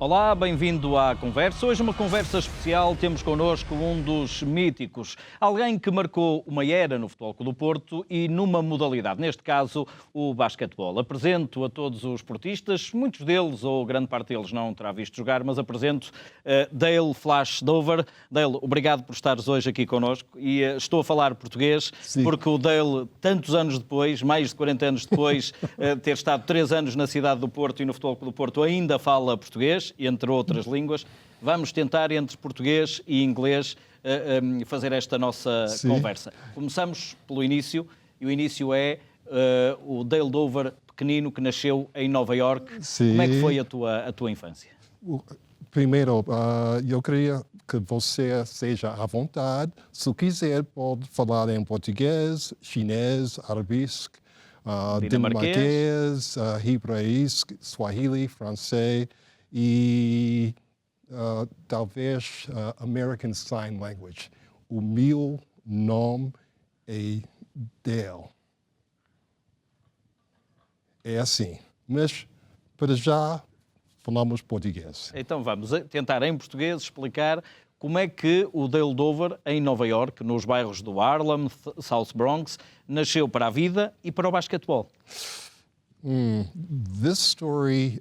Olá, bem-vindo à conversa. Hoje uma conversa especial, temos connosco um dos míticos, alguém que marcou uma era no Futebol Clube do Porto e numa modalidade, neste caso o basquetebol. Apresento a todos os portistas, muitos deles, ou grande parte deles não terá visto jogar, mas apresento Dale Flash Dover. Dale, obrigado por estares hoje aqui connosco e estou a falar português. Sim. Porque o Dale, tantos anos depois, mais de 40 anos depois, ter estado 3 anos na cidade do Porto e no Futebol Clube do Porto, ainda fala português, entre outras línguas. Vamos tentar, entre português e inglês, fazer esta nossa conversa. Começamos pelo início, e o início é o Dale Dover, pequenino, que nasceu em Nova Iorque. Como é que foi a tua infância? Primeiro, eu queria que você seja à vontade. Se quiser, pode falar em português, chinês, árabe, dinamarquês, hebraico, swahili, francês e talvez American Sign Language. O meu nome é Dale. É assim, mas para já falamos português. Então vamos tentar em português explicar como é que o Dale Dover, em Nova Iorque, nos bairros do Harlem, South Bronx, nasceu para a vida e para o basquetebol. This story,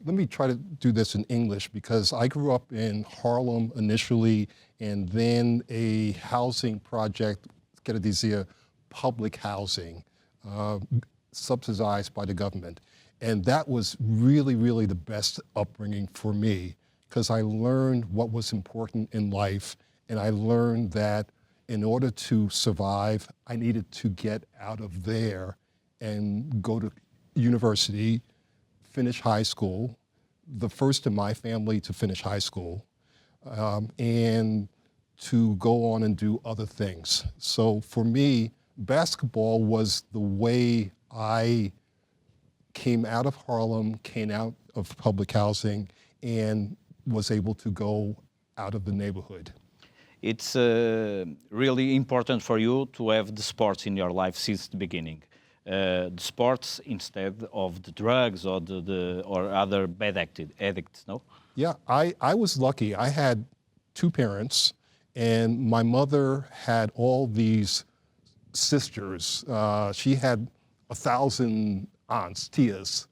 let me try to do this in English because I grew up in Harlem initially and then a housing project, quero dizer, public housing, subsidized by the government. And that was really, really the best upbringing for me because I learned what was important in life and I learned that in order to survive, I needed to get out of there and go to university, finish high school, the first in my family to finish high school, and to go on and do other things. So for me, basketball was the way I came out of Harlem, came out of public housing, and was able to go out of the neighborhood. It's really important for you to have the sports in your life since the beginning. The sports instead of the drugs or or other bad addicts, no? Yeah, I was lucky. I had 2 parents, and my mother had all these sisters. She had 1,000 aunts, tias,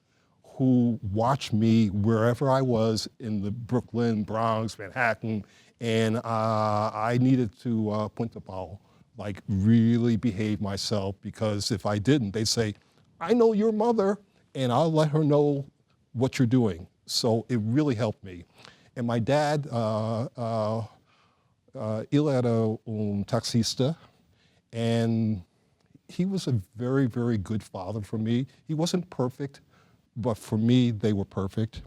who watched me wherever I was in the Brooklyn, Bronx, Manhattan, and I needed to point the ball, like really behave myself, because if I didn't, they'd say, I know your mother, and I'll let her know what you're doing. So it really helped me. And my dad, ele era taxista, and he was a very, very good father for me. He wasn't perfect, but for me, they were perfect.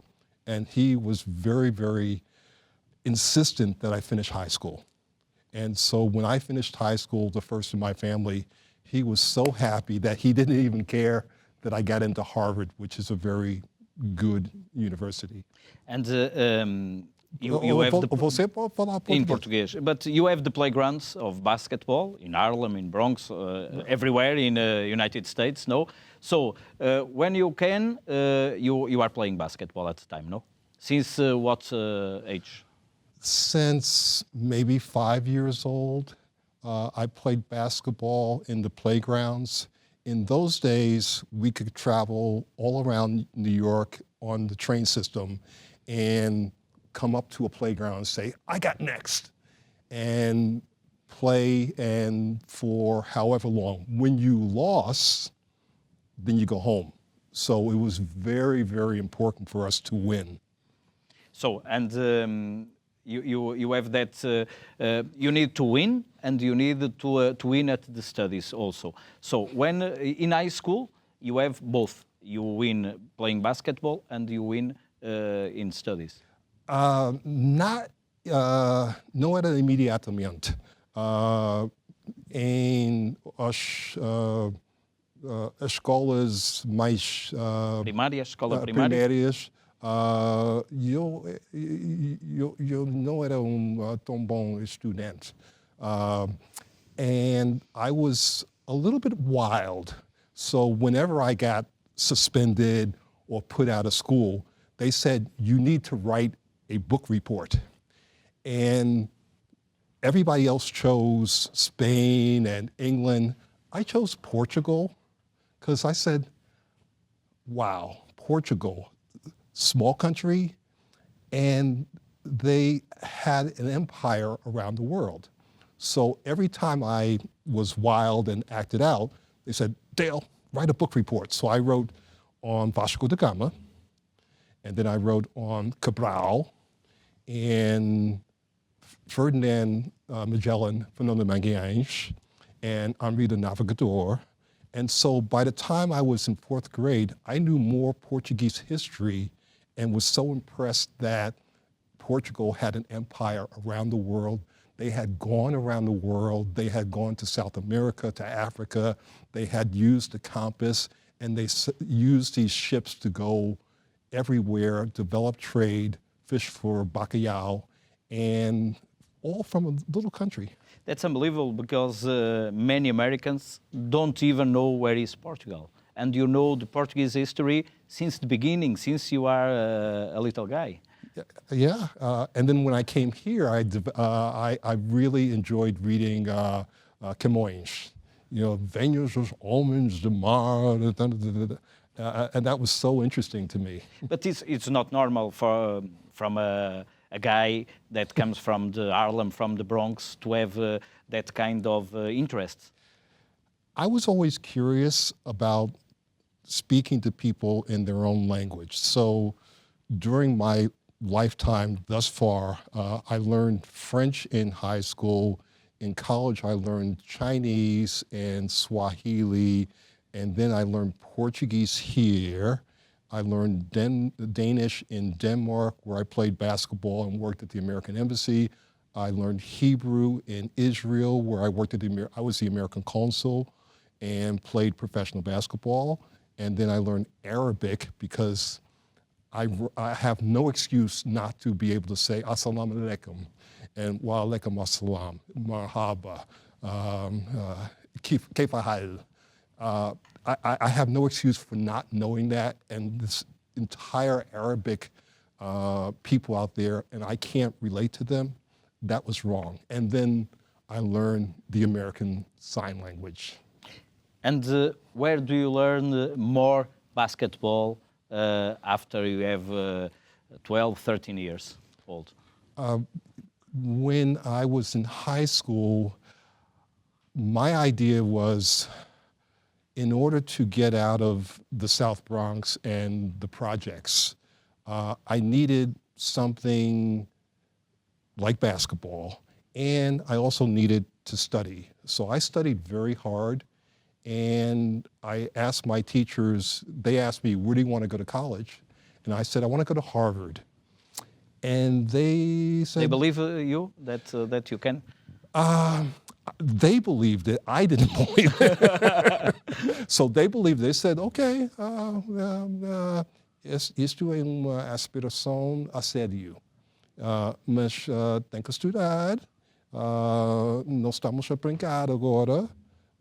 And he was very, very insistent that I finish high school. And so when I finished high school, the first in my family, he was so happy that he didn't even care that I got into Harvard, which is a very good university. And you have in Portuguese, but you have the playgrounds of basketball in Harlem, in Bronx, everywhere in United States, no? So when you can, you are playing basketball at the time, no? Since what age? Since maybe 5 years old, I played basketball in the playgrounds. In those days, we could travel all around New York on the train system and come up to a playground and say, I got next, and play and for however long. When you lost, then you go home. So it was very, very important for us to win. So, and you have that, you need to win and you need to win at the studies also. So when in high school, you have both. You win playing basketball and you win in studies. Não era imediatamente. Em as escolas mais primárias, primárias, eu não era tão bom estudante. And I was a little bit wild. So whenever I got suspended or put out of school, they said, you need to write a book report. And everybody else chose Spain and England. I chose Portugal because I said, wow, Portugal, small country, and they had an empire around the world. So every time I was wild and acted out, they said, Dale, write a book report. So I wrote on Vasco da Gama, and then I wrote on Cabral, and Ferdinand Magellan, Fernando Magalhães, and Henri the Navigador. And so by the time I was in 4th grade, I knew more Portuguese history and was so impressed that Portugal had an empire around the world. They had gone around the world. They had gone to South America, to Africa. They had used the compass, and they used these ships to go everywhere, develop trade, fish for bacalhau, and all from a little country. That's unbelievable because many Americans don't even know where is Portugal. And you know the Portuguese history since the beginning, since you are a little guy. Yeah, and then when I came here, I really enjoyed reading Camões. You know, Venhos os homens do mar, and that was so interesting to me. But it's not normal from a guy that comes from the Harlem, from the Bronx, to have that kind of interest. I was always curious about speaking to people in their own language. So during my lifetime thus far, I learned French in high school. In college, I learned Chinese and Swahili, and then I learned Portuguese here. I learned Danish in Denmark, where I played basketball and worked at the American Embassy. I learned Hebrew in Israel, where I was the American consul and played professional basketball. And then I learned Arabic because I have no excuse not to be able to say Assalamu alaikum and wa alaikum assalam, marhaba, kayf hal. I have no excuse for not knowing that, and this entire Arabic people out there, and I can't relate to them. That was wrong. And then I learned the American Sign Language. And where do you learn more basketball after you have 12, 13 years old? When I was in high school, my idea was, in order to get out of the South Bronx and the projects, I needed something like basketball, and I also needed to study. So I studied very hard, and I asked my teachers, they asked me, where do you want to go to college? And I said, I want to go to Harvard. And they said... They believe you, that you can? They believed it. I didn't believe it. So they believed it. They said, okay, isto é uma aspiração a sério. Mas tem que estudar. Nós estamos a brincar agora.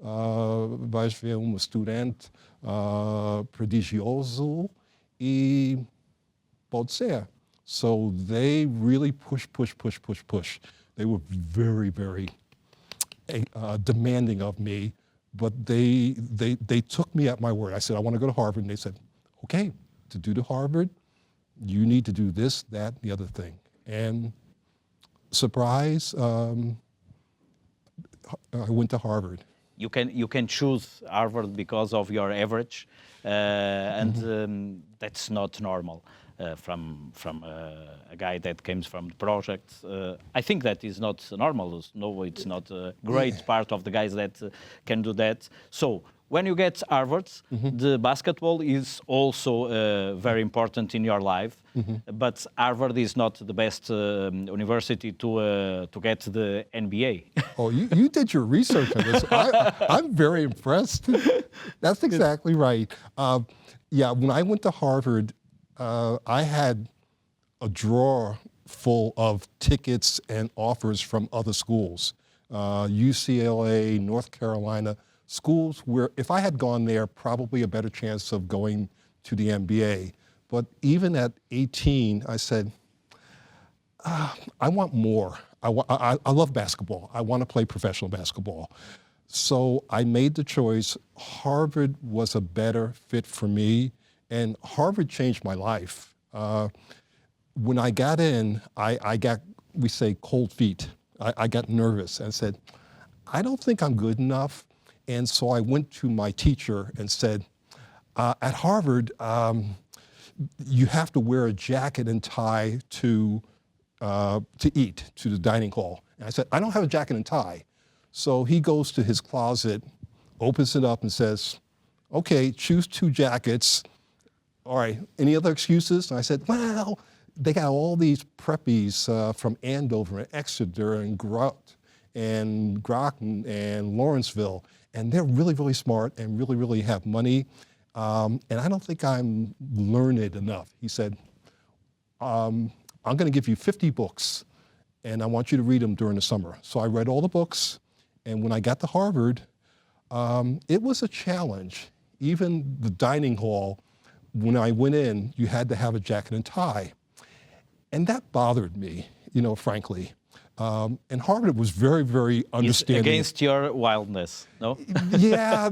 Vais ver um estudante prodigioso e pode ser. So they really push. They were very, very demanding of me, but they took me at my word. I said, I want to go to Harvard, and they said, okay, to do to Harvard, you need to do this, that, the other thing. And surprise, I went to Harvard. You can choose Harvard because of your average, and that's not normal from a guy that comes from the project. I think that is not normal. No, it's not a great part of the guys that can do that. So when you get Harvard, the basketball is also very important in your life. But Harvard is not the best university to get the NBA. Oh, you did your research on this. I'm very impressed. That's exactly right. Yeah, when I went to Harvard, I had a drawer full of tickets and offers from other schools, UCLA, North Carolina, schools where if I had gone there, probably a better chance of going to the NBA. But even at 18, I said, I want more. I love basketball. I want to play professional basketball. So I made the choice. Harvard was a better fit for me, and Harvard changed my life. When I got in, I got, we say, cold feet. I got nervous and said, I don't think I'm good enough. And so I went to my teacher and said, at Harvard, you have to wear a jacket and tie to eat, to the dining hall. And I said, I don't have a jacket and tie. So he goes to his closet, opens it up and says, okay, choose 2 jackets. All right, any other excuses? And I said, well, they got all these preppies from Andover and Exeter and Groton and Lawrenceville, and they're really, really smart and really, really have money. And I don't think I'm learned enough. He said, I'm going to give you 50 books, and I want you to read them during the summer. So I read all the books, and when I got to Harvard, it was a challenge. Even the dining hall, when I went in, you had to have a jacket and tie. And that bothered me, frankly. And Harvard was very, very understanding. Against your wildness, no? Yeah,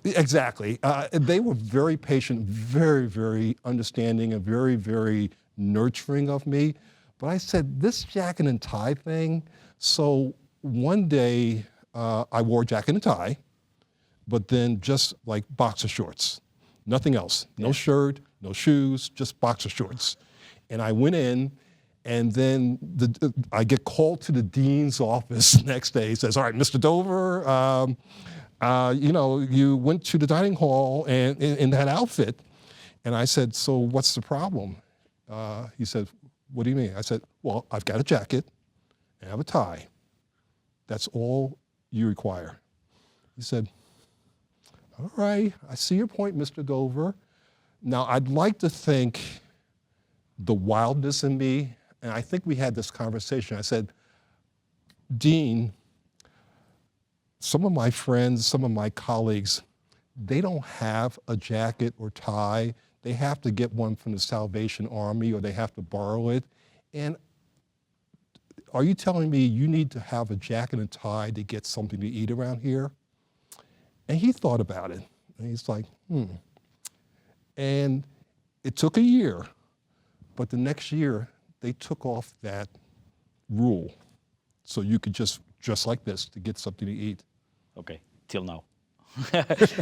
exactly. They were very patient, very, very understanding, and very, very nurturing of me. But I said, this jacket and tie thing. So one day I wore a jacket and tie, but then just like boxer shorts, nothing else. No shirt, no shoes, just boxer shorts. And I went in, and then I get called to the dean's office next day. He says, all right, Mr. Dover, you went to the dining hall and in that outfit. And I said, so what's the problem? He said, what do you mean? I said, well, I've got a jacket and I have a tie. That's all you require. He said, all right, I see your point, Mr. Dover. Now, I'd like to think the wildness in me, and I think we had this conversation. I said, Dean, some of my friends, some of my colleagues, they don't have a jacket or tie. They have to get one from the Salvation Army, or they have to borrow it. And are you telling me you need to have a jacket and tie to get something to eat around here? And he thought about it, and he's like, And it took a year, but the next year, they took off that rule. So you could just dress like this to get something to eat. Okay, till now.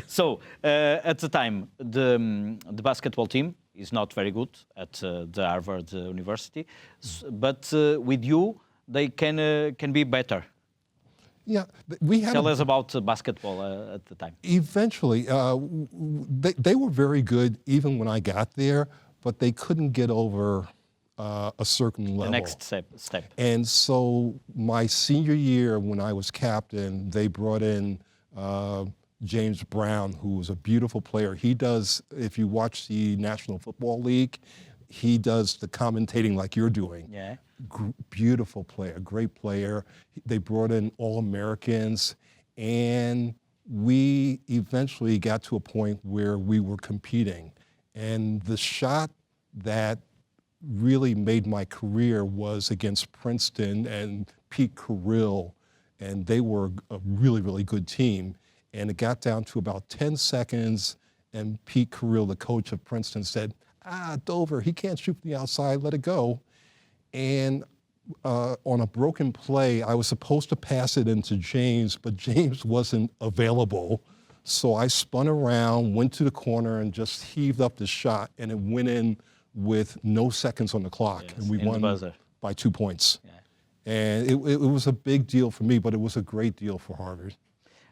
So, at the time, the basketball team is not very good at the Harvard University, but with you, they can be better. Yeah, we had. Tell us about basketball at the time. Eventually, they were very good even when I got there, but they couldn't get over a certain level. The next step. And so my senior year, when I was captain, they brought in James Brown, who was a beautiful player. He does, if you watch the National Football League, he does the commentating like you're doing. Yeah. Beautiful player, great player. They brought in All-Americans, and we eventually got to a point where we were competing. And the shot that really made my career was against Princeton and Pete Carrill, and they were a really, really good team. And it got down to about 10 seconds, and Pete Carrill, the coach of Princeton, said, Dover, he can't shoot from the outside, let it go. And on a broken play, I was supposed to pass it into James, but James wasn't available. So I spun around, went to the corner, and just heaved up the shot, and it went in with no seconds on the clock. Yes, and we won by 2 points. Yeah. And it was a big deal for me, but it was a great deal for Harvard.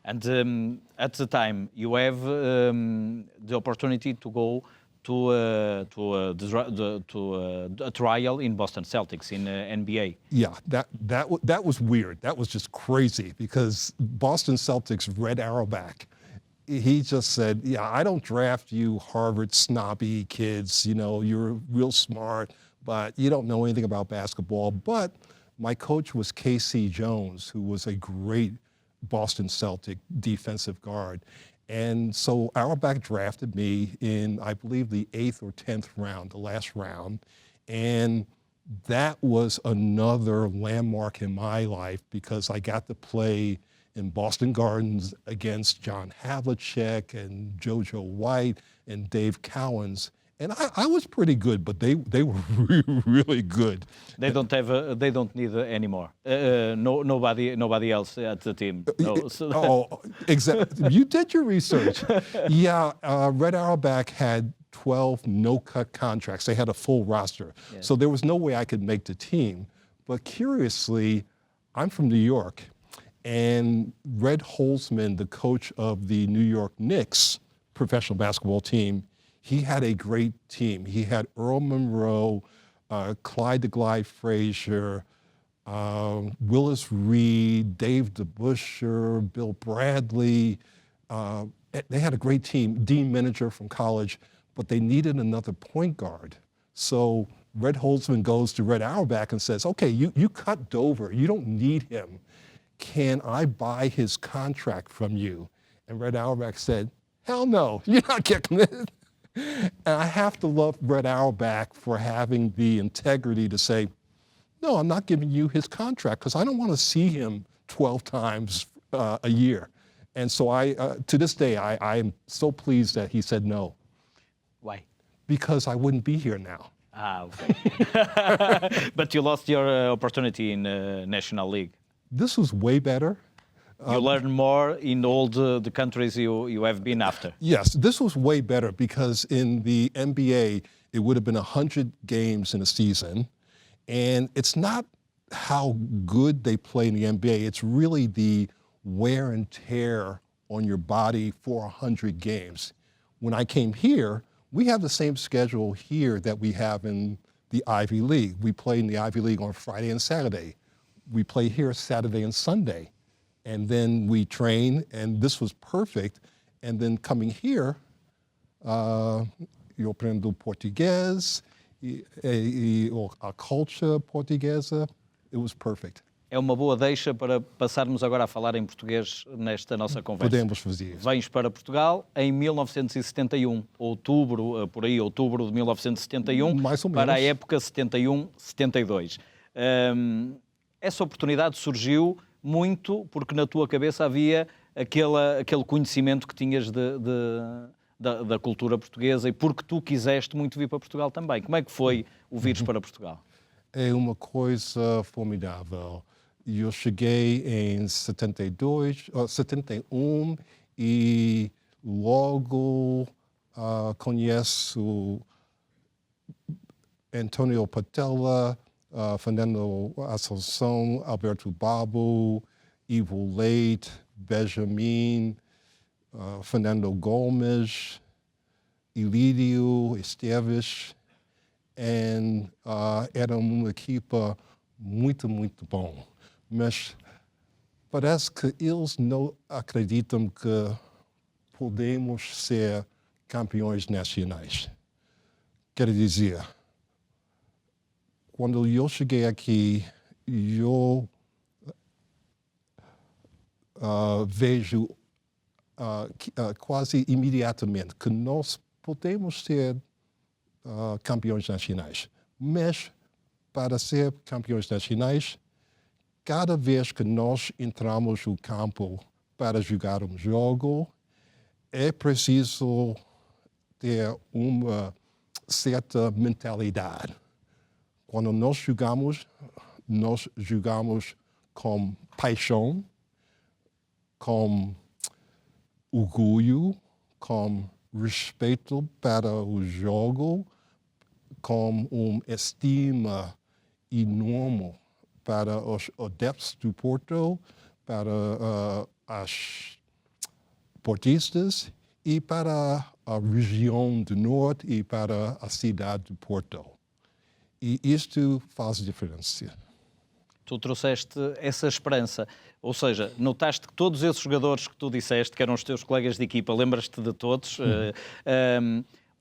And at the time, you have the opportunity to go to a trial in Boston Celtics in NBA. Yeah, that was weird. That was just crazy because Boston Celtics Red Auerbach, he just said, yeah, I don't draft you Harvard snobby kids. You're real smart, but you don't know anything about basketball. But my coach was K.C. Jones, who was a great Boston Celtic defensive guard. And so Auerbach drafted me in, I believe, the 8th or 10th round, the last round. And that was another landmark in my life because I got to play in Boston Gardens against John Havlicek and JoJo White and Dave Cowens. And I was pretty good, but they were really good. They don't need any more. Nobody else at the team. No. Oh, exactly. You did your research. Yeah, Red Auerbach had 12 no-cut contracts. They had a full roster. Yes. So there was no way I could make the team. But curiously, I'm from New York, and Red Holzman, the coach of the New York Knicks professional basketball team, he had a great team. He had Earl Monroe, Clyde the Glide Frazier, Willis Reed, Dave DeBuscher, Bill Bradley. They had a great team. Dean Miniger from college, but they needed another point guard. So Red Holzman goes to Red Auerbach and says, okay, you cut Dover. You don't need him. Can I buy his contract from you? And Red Auerbach said, hell no, you're not getting it. And I have to love Red Auerbach for having the integrity to say, no, I'm not giving you his contract because I don't want to see him 12 times a year. And so to this day, I am so pleased that he said no. Why? Because I wouldn't be here now. Okay. But you lost your opportunity in National League. This was way better. You learn more in all the countries you have been after. Yes, this was way better because in the NBA, it would have been 100 games in a season. And it's not how good they play in the NBA. It's really the wear and tear on your body for 100 games. When I came here, we have the same schedule here that we have in the Ivy League. We play in the Ivy League on Friday and Saturday. We play here Saturday and Sunday. And then we train, and this was perfect. And then coming here, eu aprendo português, a culture portuguesa. It was perfect. É uma boa deixa para passarmos agora a falar em português nesta nossa conversa. Podemos fazer. Vens para Portugal em 1971, outubro de 1971, Mais ou menos. para a época 71-72. Essa oportunidade surgiu muito porque na tua cabeça havia aquele conhecimento que tinhas da cultura portuguesa e porque tu quiseste muito vir para Portugal também. Como é que foi o vires para Portugal? É uma coisa formidável. Eu cheguei em 71 e logo conheço Antônio Patella, Fernando Assunção, Alberto Babo, Ivo Leite, Benjamin, Fernando Gomes, Ilírio Esteves, e era uma equipa muito, muito bom. Mas parece que eles não acreditam que podemos ser campeões nacionais. Quer dizer, quando eu cheguei aqui, eu vejo quase imediatamente que nós podemos ser campeões nacionais. Mas, para ser campeões nacionais, cada vez que nós entramos no campo para jogar um jogo, é preciso ter uma certa mentalidade. Quando nós jogamos com paixão, com orgulho, com respeito para o jogo, com uma estima enorme para os adeptos do Porto, para as portistas e para a região do Norte e para a cidade do Porto. E isto faz diferença. Tu trouxeste essa esperança, ou seja, notaste que todos esses jogadores que tu disseste, que eram os teus colegas de equipa, lembras-te de todos,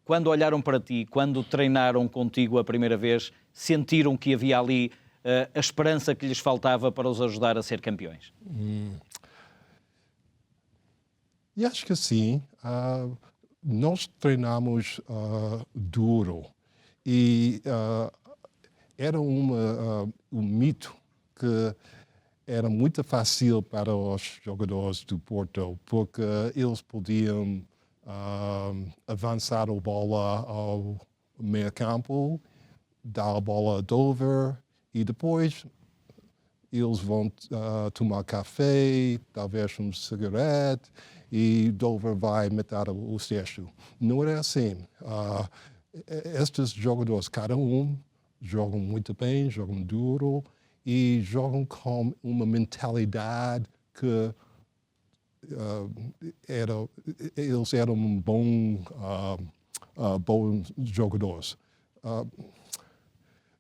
quando olharam para ti, quando treinaram contigo a primeira vez, sentiram que havia ali a esperança que lhes faltava para os ajudar a ser campeões? E acho que sim. Nós treinamos duro e era um mito que era muito fácil para os jogadores do Porto, porque eles podiam avançar a bola ao meio campo, dar a bola a Dover e depois eles vão tomar café, talvez um cigarette, e Dover vai meter o cesto. Não era assim. Estes jogadores, cada um, jogam muito bem, jogam duro e jogam com uma mentalidade que eles eram bons jogadores.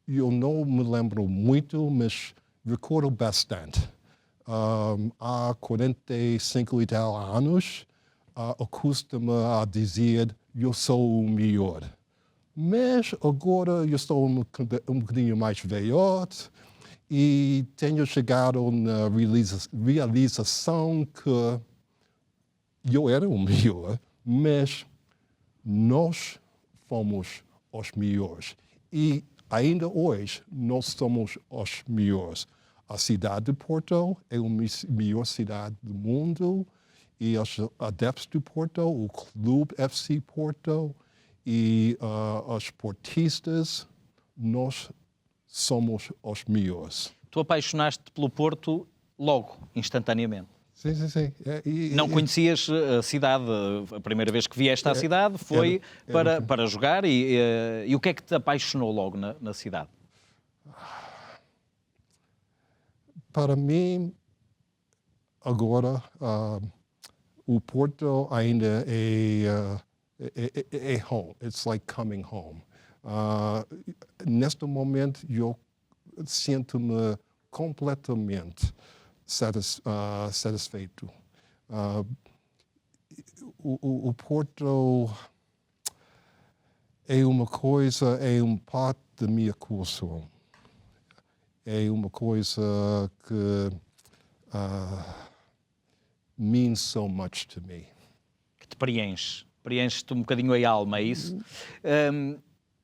Eu não me lembro muito, mas recordo bastante. Há 45 e tal anos, acostuma a dizer eu sou o melhor. Mas agora eu estou um bocadinho mais velhote e tenho chegado na realização que eu era o melhor, mas nós fomos os melhores. E ainda hoje nós somos os melhores. A cidade de Porto é a melhor cidade do mundo e os adeptos do Porto, o clube FC Porto e os portistas, nós somos os melhores. Tu apaixonaste pelo Porto logo, instantaneamente. Sim, sim, sim. Não conhecias a cidade. A primeira vez que vieste à cidade foi para jogar e o que é que te apaixonou logo na cidade? Para mim, agora, o Porto ainda é home. It's like coming home. Neste momento, eu sinto-me completamente satisfeito. O Porto é uma coisa, é parte da minha cultura. É uma coisa que means so much to me. Que te preenche-te um bocadinho a alma, é isso?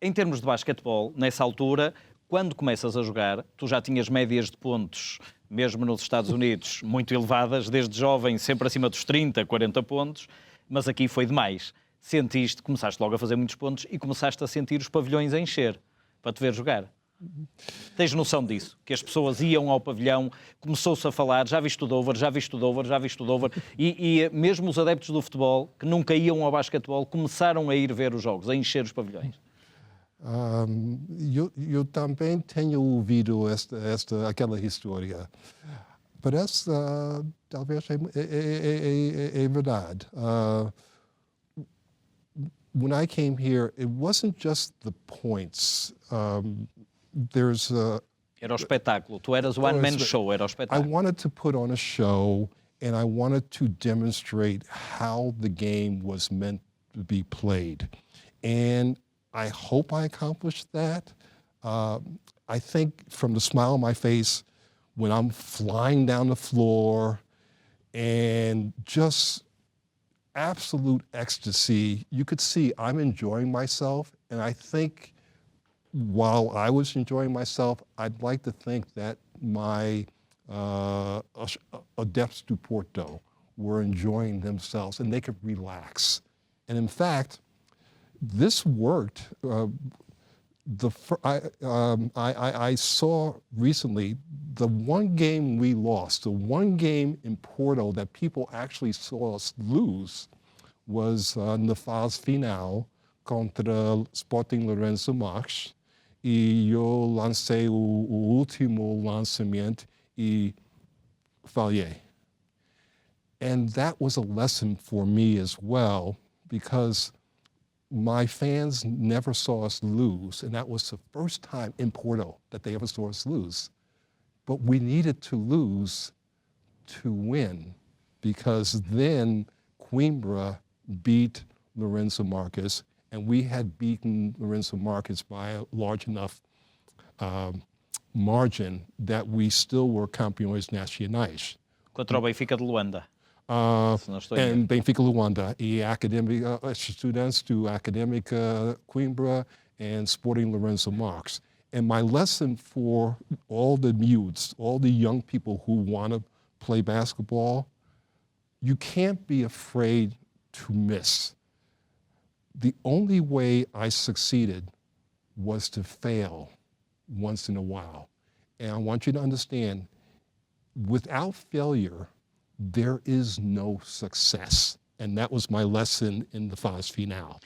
Em termos de basquetebol, nessa altura, quando começas a jogar, tu já tinhas médias de pontos, mesmo nos Estados Unidos, muito elevadas, desde jovem, sempre acima dos 30, 40 pontos, mas aqui foi demais. Começaste logo a fazer muitos pontos e começaste a sentir os pavilhões a encher, para te ver jogar. Tens noção disso? Que as pessoas iam ao pavilhão, começou-se a falar, já viste o Dover, já viste o Dover, já viste o Dover, e mesmo os adeptos do futebol, que nunca iam ao basquetebol, começaram a ir ver os jogos, a encher os pavilhões. Eu também tenho ouvido aquela história. Parece, talvez, é verdade. When I came here, it wasn't just the points. Era o espetáculo. Tu eras o one-man show, era o I espetáculo. wanted to put on a show, and I wanted to demonstrate how the game was meant to be played. And I hope I accomplished that. I think from the smile on my face, when I'm flying down the floor and just absolute ecstasy, you could see I'm enjoying myself. And I think while I was enjoying myself, I'd like to think that my adepts to Porto were enjoying themselves and they could relax. And in fact, this worked. I saw recently the one game we lost, the one game in Porto that people actually saw us lose was na fase final contra Sporting Lourenço Marques. E eu lancei o último lançamento e falhei. And that was a lesson for me as well, because my fans never saw us lose, and that was the first time in Porto that they ever saw us lose. But we needed to lose to win, because then Coimbra beat Lourenço Marques, and we had beaten Lourenço Marques by a large enough margin that we still were campeões nacionais. Contra o Benfica de Luanda. Se não estou em erro. and Benfica Luanda, e Acadêmica, estudantes do Acadêmica Coimbra and Sporting Lorenzo Marques. And my lesson for all the youths, all the young people who want to play basketball, you can't be afraid to miss. The only way I succeeded was to fail once in a while. And I want you to understand, without failure, there is no success. And that was my lesson in the fase final.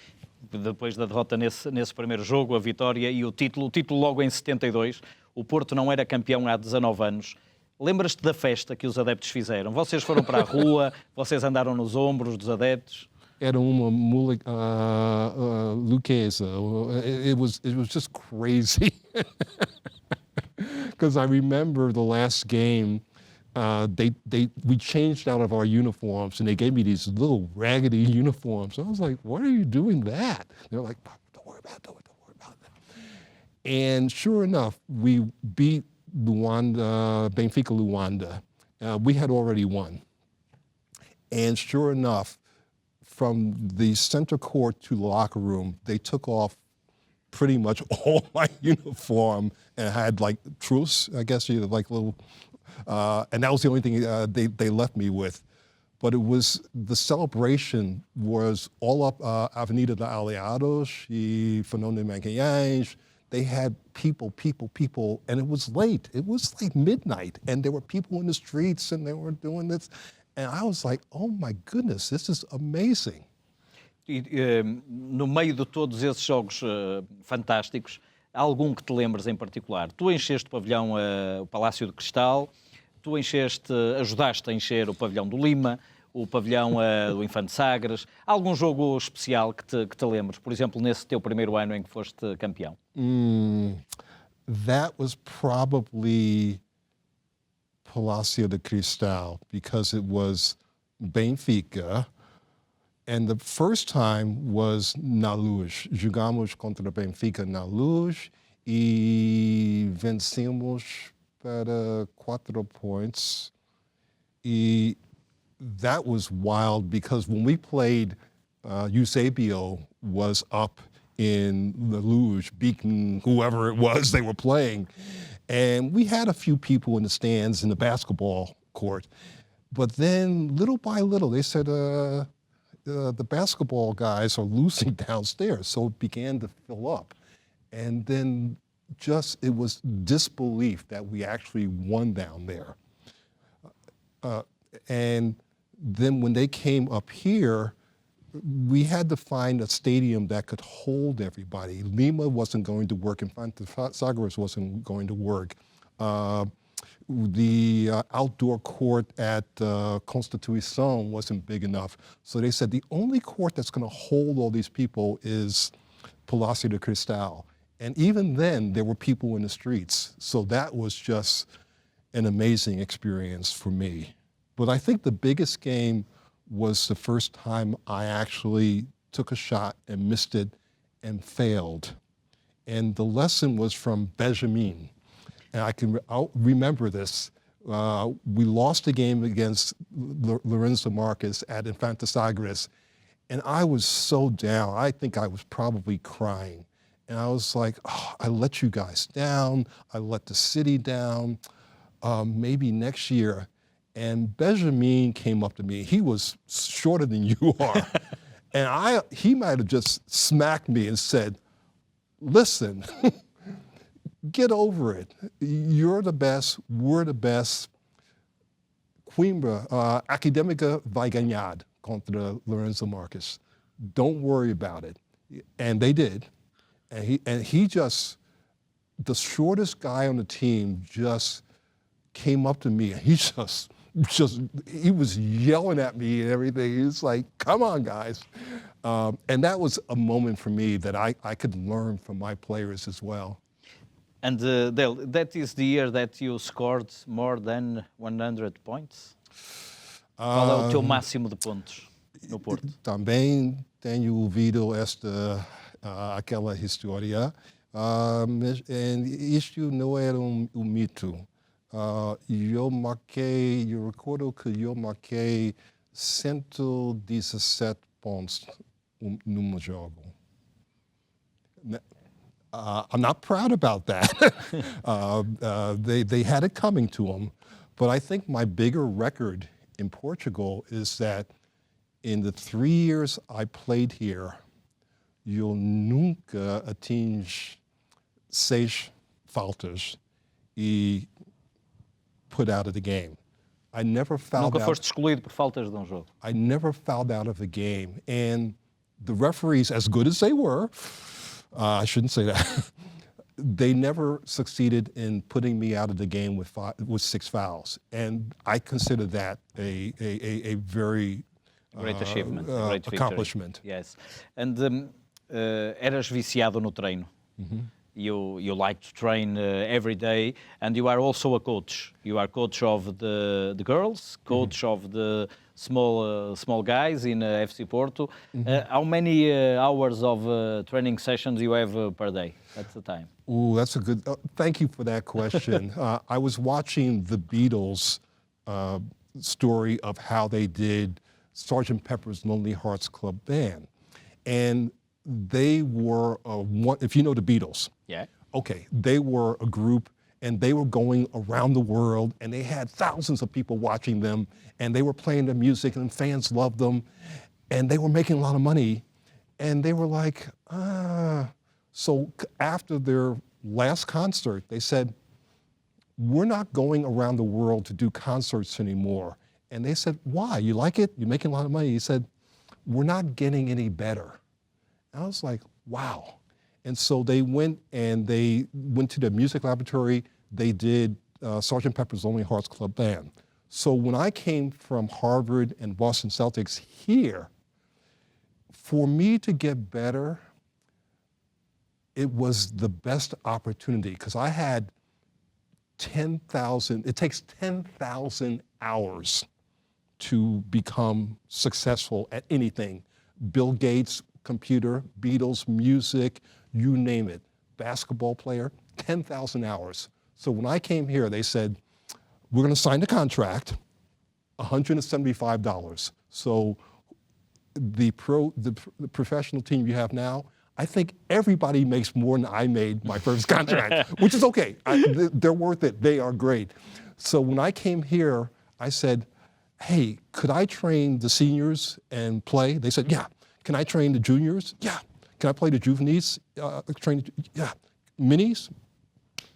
Depois da derrota nesse primeiro jogo, a vitória e o título logo em 72, o Porto não era campeão há 19 anos. Lembras-te da festa que os adeptos fizeram? Vocês foram para a rua, vocês andaram nos ombros dos adeptos? Era uma luqueza. It was just crazy. Because I remember the last game, we changed out of our uniforms and they gave me these little raggedy uniforms. I was like, why are you doing that? They're like, don't worry about it, don't worry about that. And sure enough, we beat Luanda, Benfica Luanda. We had already won. And sure enough, from the center court to the locker room, they took off pretty much all my uniform and had like truce, I guess, like little, and that was the only thing they left me with. But it was, the celebration was all up Avenida de Aliados e Fernando Magalhães. They had people, and it was late. It was like midnight, and there were people in the streets, and they were doing this. And I was like, oh my goodness, this is amazing. E, no meio de todos esses jogos fantásticos, há algum que te lembres em particular? Tu encheste o pavilhão, o Palácio de Cristal, tu ajudaste a encher o pavilhão do Lima, o pavilhão do Infante Sagres. Há algum jogo especial que te lembres? Por exemplo, nesse teu primeiro ano em que foste campeão? That was probably Palácio de Cristal, because it was Benfica, and the first time was na Luz. Jogamos contra Benfica na Luz e vencemos para 4 points. E that was wild, because when we played, Eusebio was up in the Luz, beating whoever it was they were playing. And we had a few people in the stands in the basketball court. But then little by little, they said, the basketball guys are losing downstairs. So it began to fill up. And then it was disbelief that we actually won down there. And then when they came up here, we had to find a stadium that could hold everybody. Lima wasn't going to work, Infante Sagres wasn't going to work. The outdoor court at Constituição wasn't big enough. So they said the only court that's going to hold all these people is Palácio de Cristal. And even then, there were people in the streets. So that was just an amazing experience for me. But I think the biggest game was the first time I actually took a shot and missed it and failed. And the lesson was from Benjamin. And I'll remember this. We lost the game against Lorenzo Marques at Infante Sagres, and I was so down. I think I was probably crying. And I was like, oh, I let you guys down. I let the city down. Maybe next year. And Benjamin came up to me. He was shorter than you are. And he might have just smacked me and said, listen, get over it. You're the best. We're the best. Coimbra, Acadêmica vai ganhar contra Lorenzo Marques. Don't worry about it. And they did. And he just, the shortest guy on the team just came up to me, and he he was yelling at me and everything. He was like, come on, guys. And that was a moment for me that I could learn from my players as well. And Dale, that is the year that you scored more than 100 points? Qual é o teu máximo de pontos no Porto? Também tenho ouvido aquela história. Isto não era mito. Eu recordo que eu marquei 117 pontos num jogo. I'm not proud about that. They had it coming to them. But I think my bigger record in Portugal is that in the 3 years I played here, eu nunca atinge 6 faltas e put out of the game. I never fouled Nunca out. foste excluído por faltas de um jogo. I never fouled out of the game. And the referees, as good as they were, I shouldn't say that, they never succeeded in putting me out of the game with 6 fouls. And I consider that a very Great achievement, great accomplishment. Victory. Yes. And eras viciado no treino. You like to train every day, and you are also a coach. You are coach of the girls, coach of the small guys in FC Porto. How many hours of training sessions you have per day at the time? Ooh, that's a good. Thank you for that question. I was watching the Beatles story of how they did Sgt. Pepper's Lonely Hearts Club Band, and they were if you know the Beatles. Yeah. Okay, they were a group and they were going around the world and they had thousands of people watching them and they were playing their music and fans loved them and they were making a lot of money and they were like, So after their last concert, they said, we're not going around the world to do concerts anymore. And they said, why? You like it? You're making a lot of money. He said, we're not getting any better. I was like, wow. And so they went to the music laboratory. They did Sgt. Pepper's Lonely Hearts Club Band. So when I came from Harvard and Boston Celtics here, for me to get better, it was the best opportunity because I had 10,000, it takes 10,000 hours to become successful at anything. Bill Gates, computer, Beatles, music, you name it. Basketball player, 10,000 hours. So when I came here, they said, we're going to sign the contract, $175. So the professional team you have now, I think everybody makes more than I made my first contract, which is okay. They're worth it. They are great. So when I came here, I said, hey, could I train the seniors and play? They said, yeah. Can I train the juniors? Yeah. Can I play the juveniles? Yeah. Minis?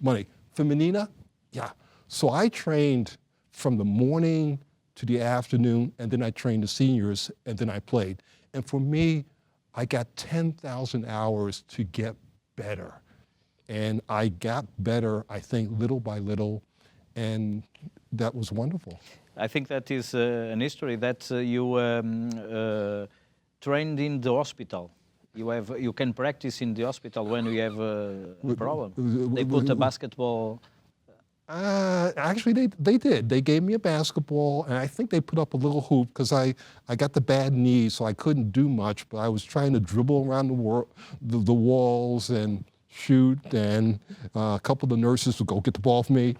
Money. Femenina? Yeah. So I trained from the morning to the afternoon, and then I trained the seniors, and then I played. And for me, I got 10,000 hours to get better. And I got better, I think, little by little, and that was wonderful. I think that is an history that you trained in the hospital. You can practice in the hospital when you have a problem. They put a basketball. Actually, they did. They gave me a basketball, and I think they put up a little hoop because I got the bad knee, so I couldn't do much. But I was trying to dribble around the walls and shoot, and a couple of the nurses would go get the ball for me,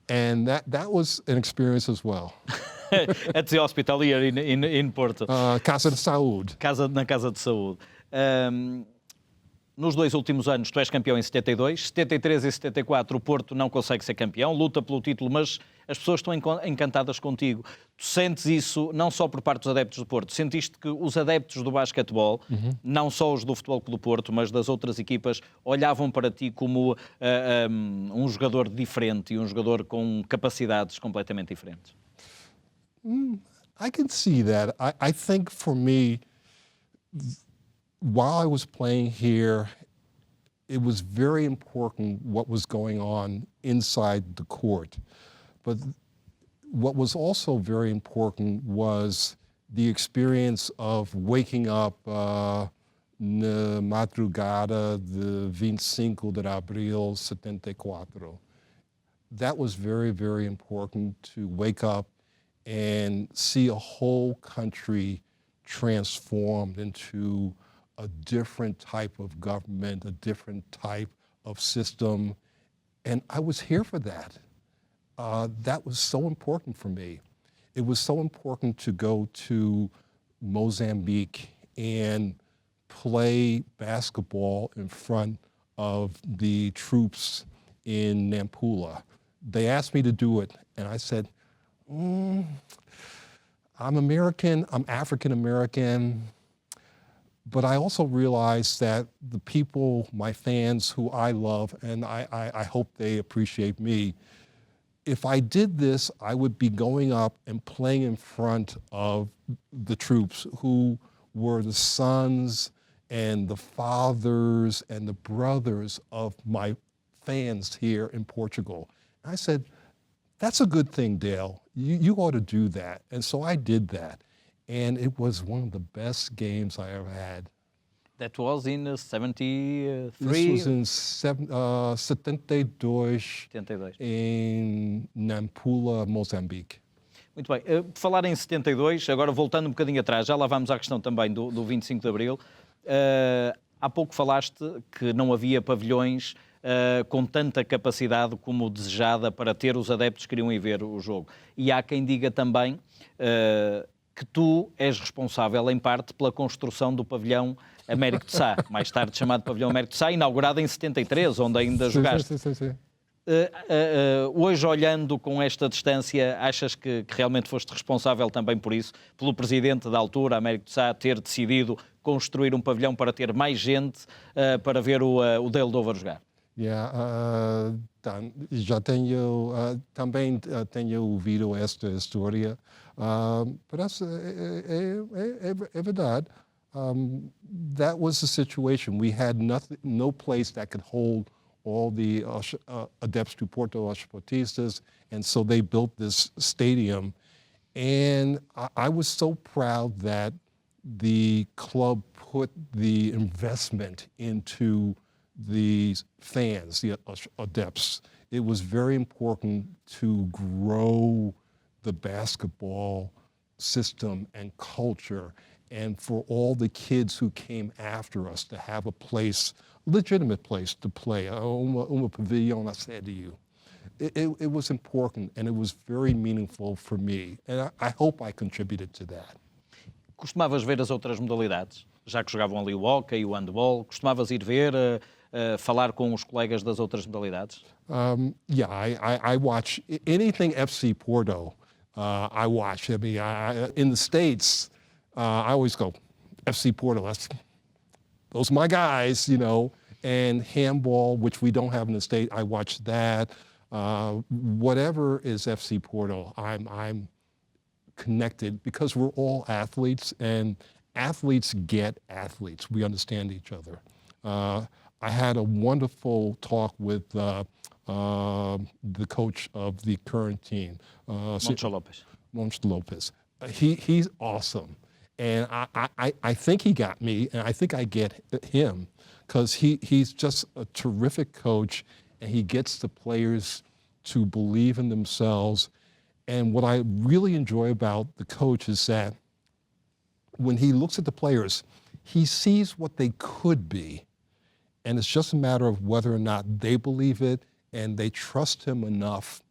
and that was an experience as well. At the hospital here in Porto. Casa de Saúde. Na Casa de Saúde. Nos 2 últimos anos, tu és campeão em 72, 73 e 74 o Porto não consegue ser campeão, luta pelo título, mas as pessoas estão encantadas contigo. Tu sentes isso não só por parte dos adeptos do Porto, sentiste que os adeptos do basquetebol, não só os do Futebol Clube do Porto, mas das outras equipas, olhavam para ti como um jogador diferente e um jogador com capacidades completamente diferentes? I can see that. I think for me, while I was playing here, it was very important what was going on inside the court. But what was also very important was the experience of waking up na madrugada de 25 de abril 74. That was very, very important to wake up and see a whole country transformed into a different type of government, a different type of system. And I was here for that. That was so important for me. it was so important to go to Mozambique and play basketball in front of the troops in Nampula. They asked me to do it, and I said, I'm American, I'm African American, but I also realized that the people, my fans who I love, and I hope they appreciate me, if I did this, I would be going up and playing in front of the troops who were the sons and the fathers and the brothers of my fans here in Portugal. I said, that's a good thing, Dale. You ought to do that. And so I did that. And it was one of the best games I ever had. That was in 73? This was in 72 72. em Nampula, Moçambique. Muito bem. Por falar em 72, agora voltando um bocadinho atrás, já lá vamos à questão também do 25 de Abril. Há pouco falaste que não havia pavilhões com tanta capacidade como desejada para ter os adeptos que queriam ir ver o jogo. E há quem diga também que tu és responsável, em parte, pela construção do pavilhão Américo de Sá, mais tarde chamado pavilhão Américo de Sá, inaugurado em 73, onde ainda jogaste. Sim. Hoje, olhando com esta distância, achas que realmente foste responsável também por isso, pelo presidente da altura, Américo de Sá, ter decidido construir um pavilhão para ter mais gente para ver o Dale Dover jogar? Já tenho, também tenho ouvido esta história, mas é verdade. That was the situation. We had no place that could hold all the adepts to Porto Esportistas, and so they built this stadium. And I was so proud that the club put the investment into the fans, the adepts. It was very important to grow the basketball system and culture, and for all the kids who came after us to have a place, legitimate place to play, uma pavilion, I said to you. It was important, and it was very meaningful for me, and I hope I contributed to that. Costumavas ver as outras modalidades? Já que jogavam ali o hóquei e o handball, costumavas ir ver, falar com os colegas das outras modalidades? I watch anything FC Porto. I watch. I mean, in the States, I always go, FC Porto, those are my guys, you know, and handball, which we don't have in the state, I watch that. Whatever is FC Porto, I'm connected because we're all athletes, and athletes get athletes. We understand each other. I had a wonderful talk with the coach of the current team, Moncho Lopez. He's awesome. And I think he got me, and I think I get him, because he's just a terrific coach, and he gets the players to believe in themselves. And what I really enjoy about the coach is that when he looks at the players, he sees what they could be, and it's just a matter of whether or not they believe it and they trust him enough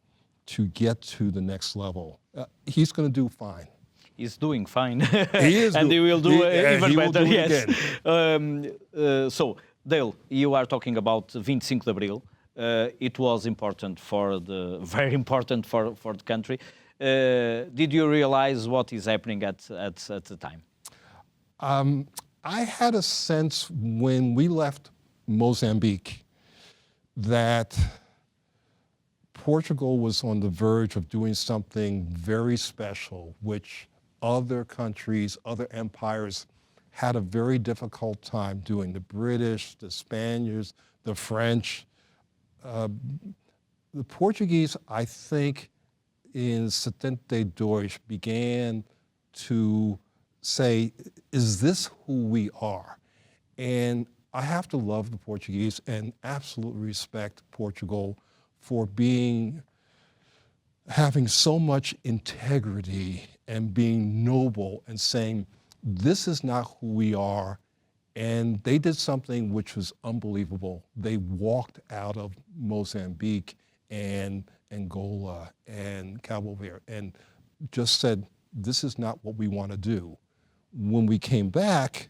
to get to the next level. He's going to do fine. He's doing fine. He is and he will do even better. Do Yes. So, Dale, you are talking about 25 de Abril. It was important very important for the country. Did you realize what is happening at the time? I had a sense when we left Mozambique that Portugal was on the verge of doing something very special, which other countries, other empires had a very difficult time doing. The British, the Spaniards, the French. The Portuguese, I think, in 72 began to say, is this who we are? And I have to love the Portuguese and absolutely respect Portugal for having so much integrity and being noble and saying, this is not who we are. And they did something which was unbelievable. They walked out of Mozambique and Angola and Cabo Verde and just said, this is not what we want to do. When we came back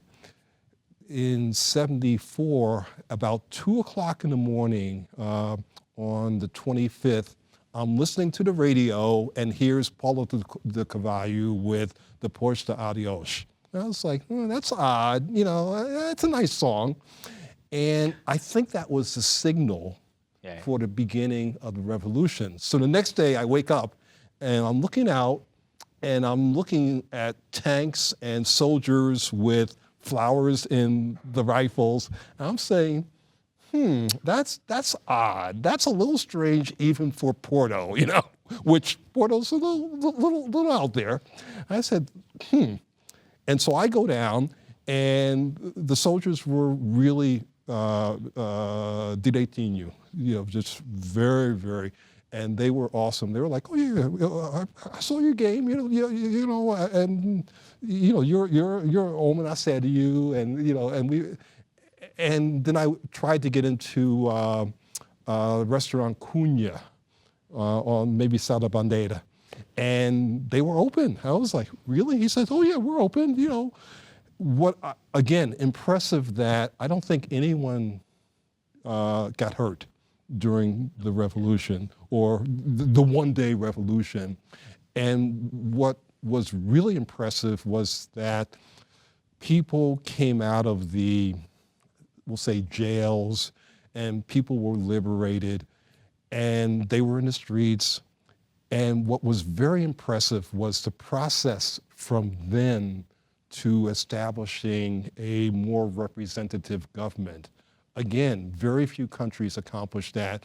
in 74, about 2 o'clock in the morning on the 25th, I'm listening to the radio, and here's Paulo de Carvalho with the Porta de Adios. And I was like, that's odd, it's a nice song. And I think that was the signal for the beginning of the revolution. So the next day I wake up and I'm looking out and I'm looking at tanks and soldiers with flowers in the rifles. And I'm saying, that's odd. That's a little strange even for Porto, which Porto's a little out there. I said, And so I go down, and the soldiers were really direitinho, just very, very, and they were awesome. They were like, oh yeah, I saw your game, and you're home, and I said to you, and then I tried to get into restaurant Cunha on maybe Sada Bandeira, and they were open. I was like, really? He said, oh yeah, we're open, Again, impressive that I don't think anyone got hurt during the revolution or the one-day revolution. And what was really impressive was that people came out of the, we'll say, jails, and people were liberated, and they were in the streets. And what was very impressive was the process from then to establishing a more representative government. Again, very few countries accomplished that,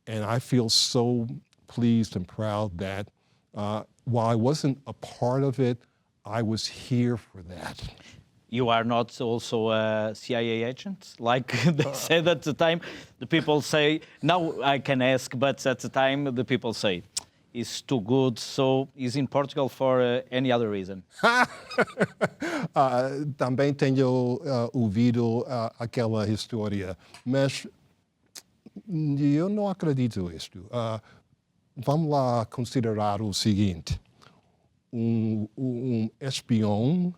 and I feel so pleased and proud that while I wasn't a part of it, I was here for that. You are not also a CIA agent, like they said at the time. The people say, now I can ask, but at the time the people say, is too good, so is in Portugal for any other reason? Também tenho ouvido aquela história, mas eu não acredito nisto. Vamos lá considerar o seguinte, espião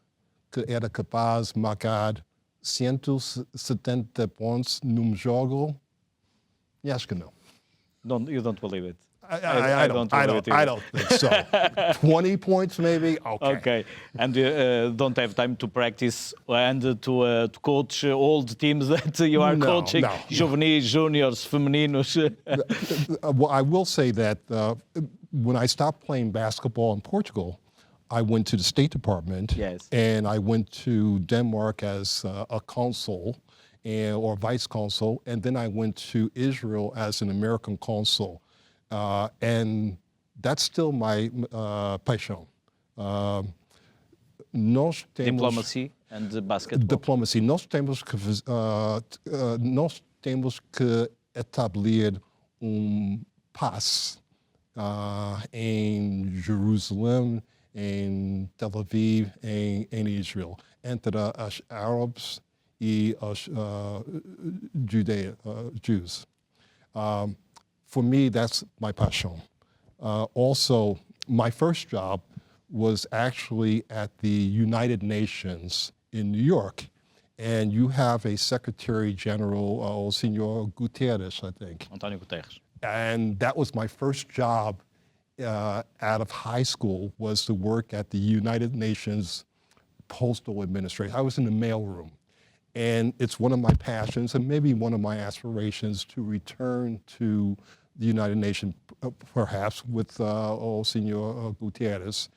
que era capaz de marcar 170 pontos num jogo, eu acho que não. You don't believe it? I don't think so. 20 points maybe? Okay. And don't have time to practice and to coach all the teams that you are coaching? Juvenis, juniors, femininos? Well, I will say that when I stopped playing basketball in Portugal, I went to the State Department, and I went to Denmark as a consul or vice consul, and then I went to Israel as an American consul. And that's still my paixão. Nós temos Diplomacy and basketball. Diplomacy. Nós temos que estabelecer paz em Jerusalém, em Tel Aviv, em Israel, entre os árabes e os Jews. For me, that's my passion. Also, my first job was actually at the United Nations in New York. And you have a Secretary General, Senor Guterres, I think. Antonio Guterres. And that was my first job out of high school, was to work at the United Nations Postal Administration. I was in the mailroom. And it's one of my passions and maybe one of my aspirations to return to the United Nations, perhaps with Senor Guterres,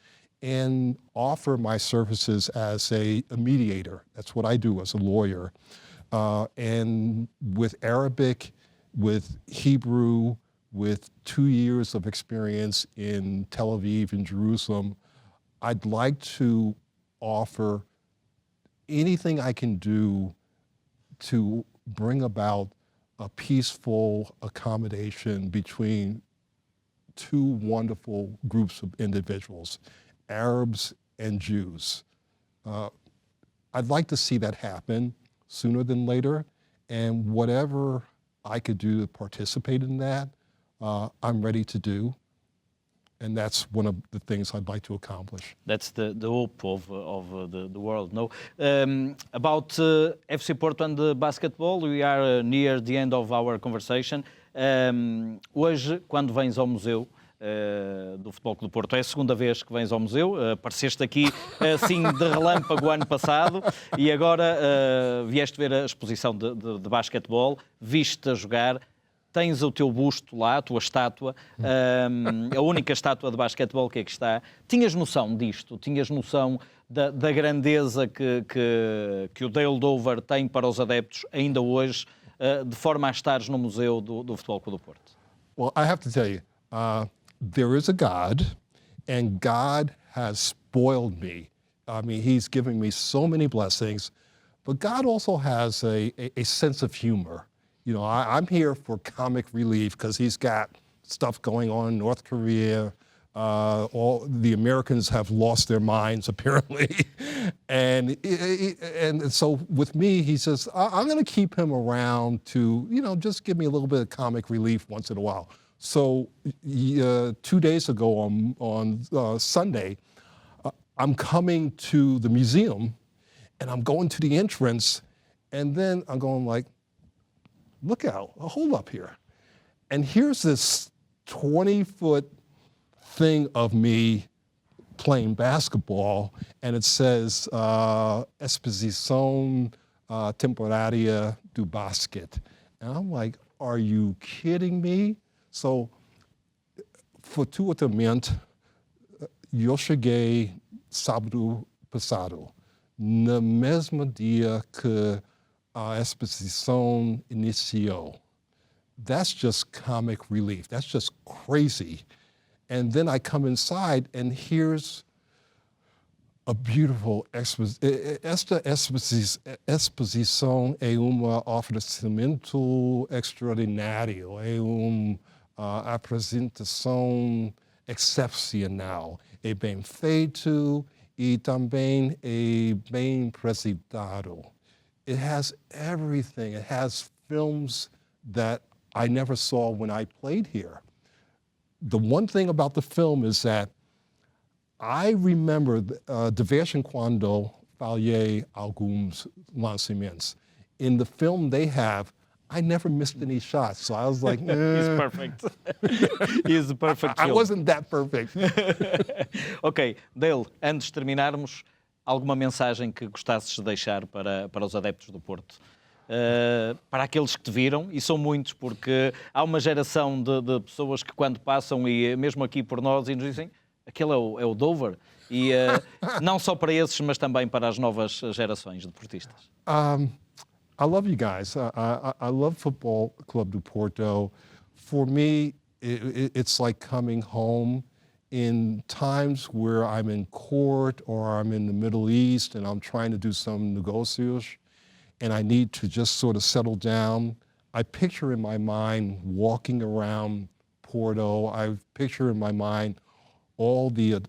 and offer my services as a mediator. That's what I do as a lawyer. And with Arabic, with Hebrew, with 2 years of experience in Tel Aviv and Jerusalem, I'd like to offer anything I can do to bring about a peaceful accommodation between two wonderful groups of individuals, Arabs and Jews. I'd like to see that happen sooner than later, and whatever I could do to participate in that, I'm ready to do. And that's one of the things I'd like to accomplish. That's the hope of the world. No, about FC Porto and the basketball, we are near the end of our conversation. Hoje, quando vens ao museu do Futebol Clube do Porto, é a segunda vez que vens ao museu. Apareceste aqui assim de relâmpago ano passado e agora vieste ver a exposição de basquetebol, viste-te a jogar. Tens o teu busto lá, a tua estátua, a única estátua de basquetebol que aqui está. Tinhas noção disto? Tinhas noção da grandeza que o Dale Dover tem para os adeptos ainda hoje, de forma a estares no museu do Futebol Clube do Porto? Well, I have to tell you, there is a God, and God has spoiled me. I mean, He's given me so many blessings, but God also has a sense of humor. You know, I'm here for comic relief because He's got stuff going on in North Korea. All the Americans have lost their minds, apparently. and so with me, He says, I'm going to keep him around to, you know, just give me a little bit of comic relief once in a while. So 2 days ago on Sunday, I'm coming to the museum, and I'm going to the entrance, and then I'm going like, look out, hold up here. And here's this 20-foot thing of me playing basketball, and it says Exposição Temporária do Basquete. And I'm like, are you kidding me? So, fortuitamente, eu cheguei sábado passado, no mesmo dia que a exposição iniciou. That's just comic relief. That's just crazy. And then I come inside, and here's a beautiful exposition. Esta exposição é oferecimento extraordinário, é apresentação excepcional. É bem feito e também é bem apresentado. It has everything. It has films that I never saw when I played here. The one thing about the film is that I remember de vez em quando falhei alguns lançamentos. In the film they have, I never missed any shots. So I was like, He's perfect. He's the perfect I wasn't that perfect. Ok, Dale, antes de terminarmos, alguma mensagem que gostasses de deixar para os adeptos do Porto? Para aqueles que te viram, e são muitos, porque há uma geração de pessoas que quando passam, e mesmo aqui por nós, e nos dizem, aquele é o Dover, e não só para esses, mas também para as novas gerações de deportistas. I love you guys. I love Football Club do Porto. For me, it's like coming home. In times where I'm in court or I'm in the Middle East and I'm trying to do some negocios and I need to just sort of settle down, I picture in my mind walking around Porto. I picture in my mind all the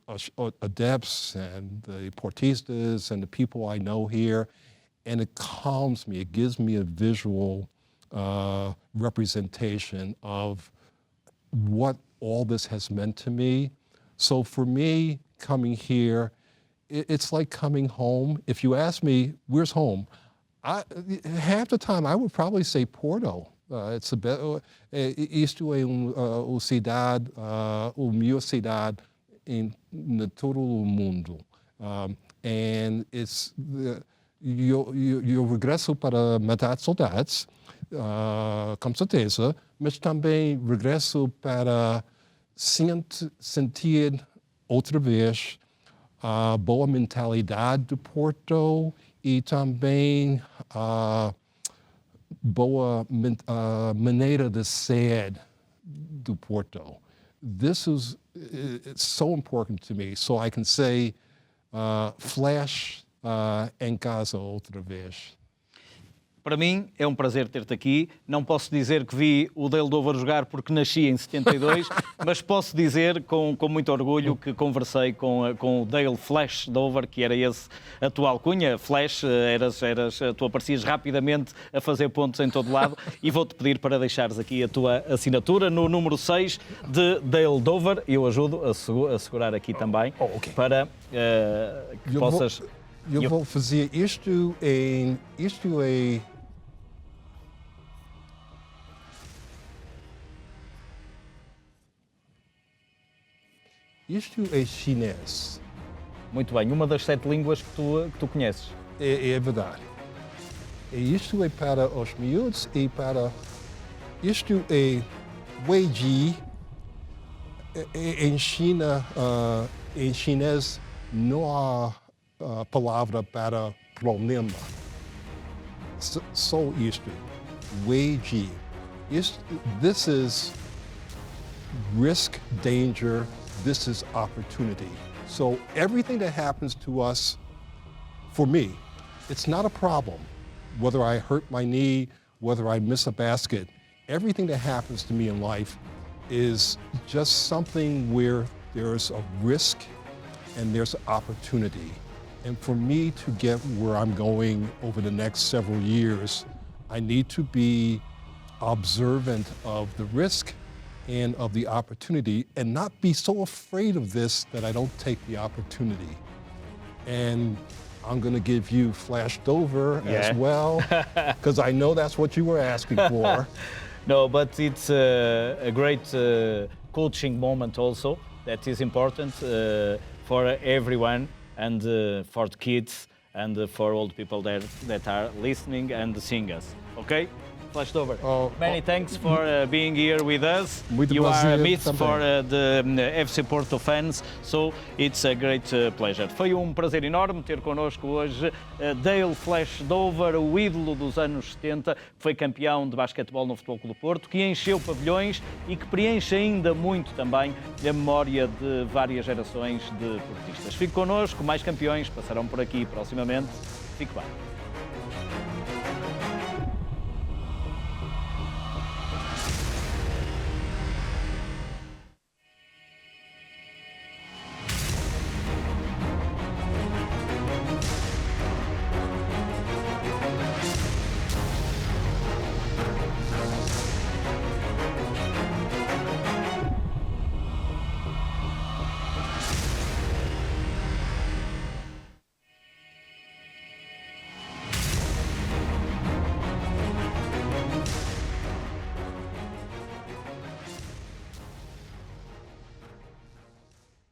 adepts and the portistas and the people I know here, and it calms me. It gives me a visual representation of what all this has meant to me. So for me, coming here, it's like coming home. If you ask me, where's home? Half the time, I would probably say Porto. Isto é cidade, minha cidade em todo o mundo. And it's eu regresso para matar saudades, com certeza, mas também regresso para sentir outra vez a boa mentalidade do Porto e também a boa maneira de ser do Porto. This is it's so important to me, so I can say flash em casa outra vez. Para mim é um prazer ter-te aqui. Não posso dizer que vi o Dale Dover jogar porque nasci em 72, mas posso dizer com muito orgulho que conversei com o Dale Flash Dover, que era esse a tua alcunha. Flash, tu aparecias rapidamente a fazer pontos em todo lado e vou-te pedir para deixares aqui a tua assinatura no número 6 de Dale Dover. Eu ajudo a segurar aqui também para que possas... Eu vou fazer isto é chinês. Muito bem, uma das 7 línguas que tu conheces. É verdade. E isto é para os miúdos e para... Isto é Weiji. Em China, em chinês, não há palavra para problema. Só isto. Weiji. This is risk, danger. This is opportunity. So everything that happens to us, for me, it's not a problem. Whether I hurt my knee, whether I miss a basket, everything that happens to me in life is just something where there's a risk and there's opportunity. And for me to get where I'm going over the next several years, I need to be observant of the risk and of the opportunity and not be so afraid of this that I don't take the opportunity. And I'm going to give you Flash Dover as well, because I know that's what you were asking for. No, but it's a great coaching moment also that is important for everyone and for the kids and for all the people that are listening and seeing us. Okay? Flash Dover, many thanks for being here with us. You are a myth for the FC Porto fans, so it's a great pleasure. Foi prazer enorme ter connosco hoje Dale Flash Dover, o ídolo dos anos 70, que foi campeão de basquetebol no Futebol Clube do Porto, que encheu pavilhões e que preenche ainda muito também a memória de várias gerações de portistas. Fique connosco, mais campeões passarão por aqui proximamente. Fique bem.